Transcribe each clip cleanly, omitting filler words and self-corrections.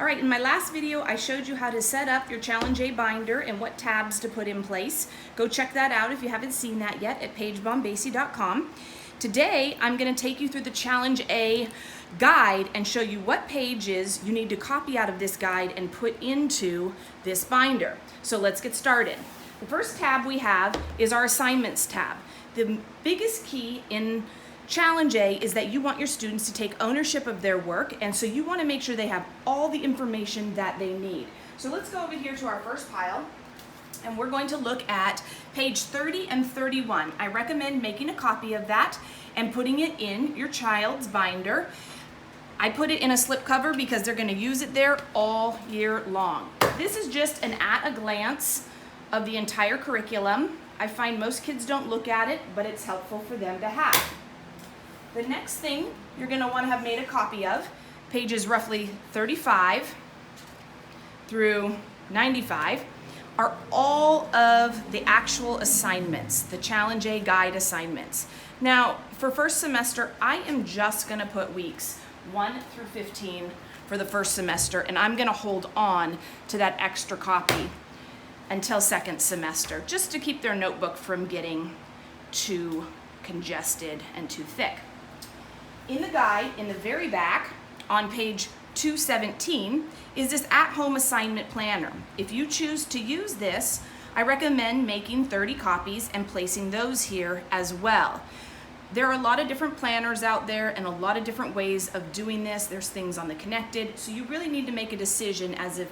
All right, in my last video, I showed you how to set up your Challenge A binder and what tabs to put in place. Go check that out if you haven't seen that yet at pagebombasey.com. Today, I'm going to take you through the Challenge A guide and show you what pages you need to copy out of this guide and put into this binder. So let's get started. The first tab we have is our assignments tab. The biggest key in Challenge A is that you want your students to take ownership of their work, and so you want to make sure they have all the information that they need. So let's go over here to our first pile, and we're going to look at page 30 and 31. I recommend making a copy of that and putting it in your child's binder. I put it in a slipcover because they're going to use it there all year long. This is just an at-a-glance of the entire curriculum. I find most kids don't look at it, but it's helpful for them to have. The next thing you're going to want to have made a copy of, pages roughly 35 through 95, are all of the actual assignments, the Challenge A guide assignments. Now, for first semester, I am just going to put weeks 1 through 15 for the first semester, and I'm going to hold on to that extra copy until second semester, just to keep their notebook from getting too congested and too thick. In the guide, in the very back, on page 217, is this at-home assignment planner. If you choose to use this, I recommend making 30 copies and placing those here as well. There are a lot of different planners out there and a lot of different ways of doing this. There's things on the Connected, so you really need to make a decision as if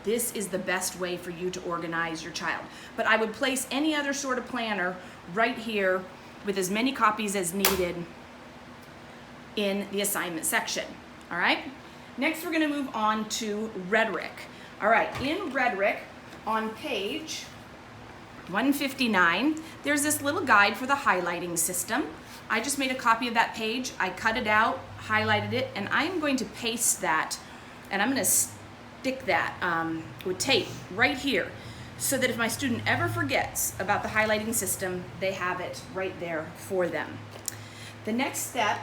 this is the best way for you to organize your child. But I would place any other sort of planner right here with as many copies as needed in the assignment section. All right, next we're going to move on to rhetoric. All right, in rhetoric on page 159, there's this little guide for the highlighting system. I just made a copy of that page. I cut it out, highlighted it, and I'm going to paste that, and I'm going to stick that with tape right here so that if my student ever forgets about the highlighting system, they have it right there for them. The next step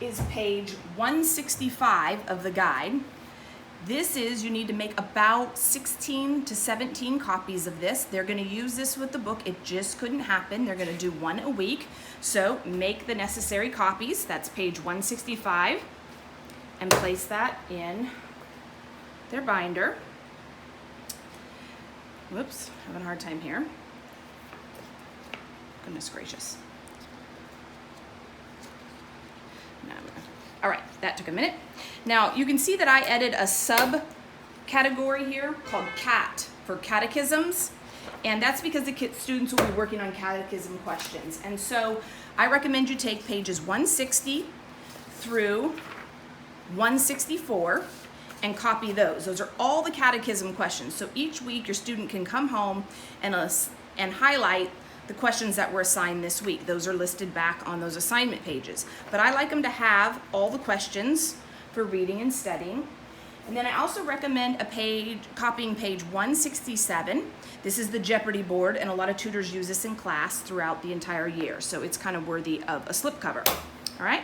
is page 165 of the guide. This is, you need to make about 16 to 17 copies of this. They're going to use this with the book. It just couldn't happen. They're going to do one a week. So make the necessary copies. That's page 165, and place that in their binder. Whoops, having a hard time here. Goodness gracious. All right, that took a minute. Now you can see that I added a subcategory here called CAT for catechisms, and that's because the students will be working on catechism questions. And so I recommend you take pages 160 through 164 and copy those. Those are all the catechism questions. So each week your student can come home and highlight the questions that were assigned this week. Those are listed back on those assignment pages. But I like them to have all the questions for reading and studying. And then I also recommend copying page 167. This is the Jeopardy board, and a lot of tutors use this in class throughout the entire year. So it's kind of worthy of a slipcover. All right?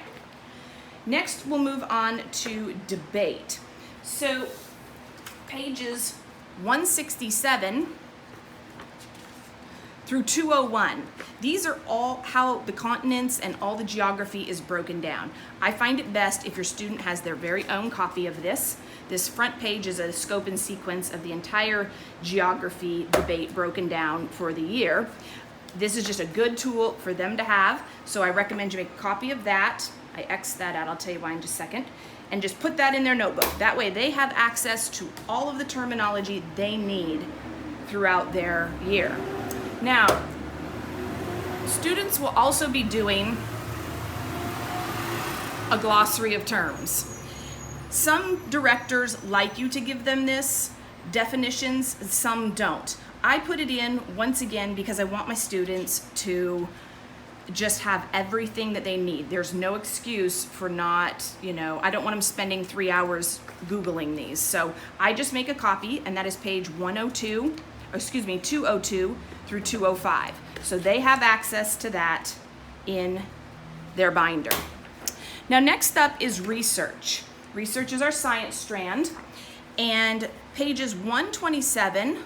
Next, we'll move on to debate. So pages 167 through 201. These are all how the continents and all the geography is broken down. I find it best if your student has their very own copy of this. This front page is a scope and sequence of the entire geography debate broken down for the year. This is just a good tool for them to have, so I recommend you make a copy of that. I X'd that out, I'll tell you why in just a second. And just put that in their notebook. That way they have access to all of the terminology they need throughout their year. Now, students will also be doing a glossary of terms. Some directors like you to give them this definitions, some don't. I put it in once again because I want my students to just have everything that they need. There's no excuse for not, I don't want them spending 3 hours Googling these. So I just make a copy, and that is page 202 through 205. So they have access to that in their binder. Now next up is research. Research is our science strand. And pages 127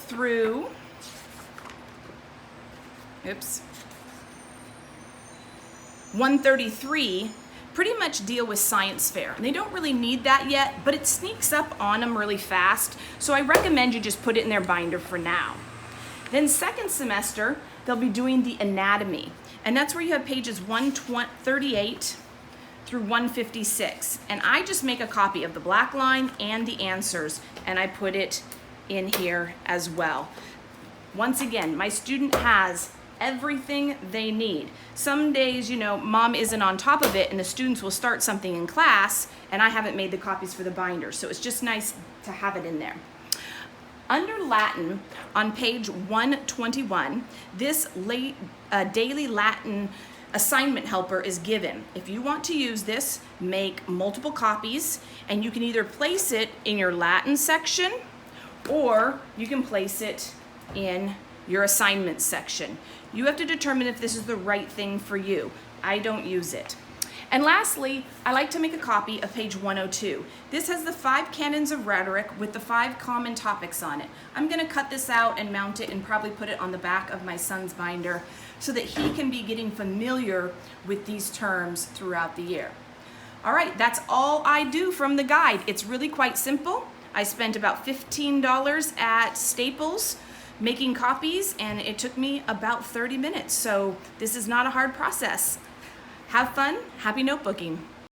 through, 133 pretty much deal with science fair. And they don't really need that yet, but it sneaks up on them really fast. So I recommend you just put it in their binder for now. Then second semester, they'll be doing the anatomy. And that's where you have pages 138 through 156. And I just make a copy of the black line and the answers, and I put it in here as well. Once again, my student has everything they need. Some days, mom isn't on top of it and the students will start something in class and I haven't made the copies for the binder. So it's just nice to have it in there. Under Latin, on page 121, this daily Latin assignment helper is given. If you want to use this, make multiple copies, and you can either place it in your Latin section or you can place it in your assignment section. You have to determine if this is the right thing for you. I don't use it. And lastly, I like to make a copy of page 102. This has the 5 canons of rhetoric with the 5 common topics on it. I'm going to cut this out and mount it and probably put it on the back of my son's binder so that he can be getting familiar with these terms throughout the year. All right, that's all I do from the guide. It's really quite simple. I spent about $15 at Staples making copies, and it took me about 30 minutes. So this is not a hard process. Have fun, happy notebooking.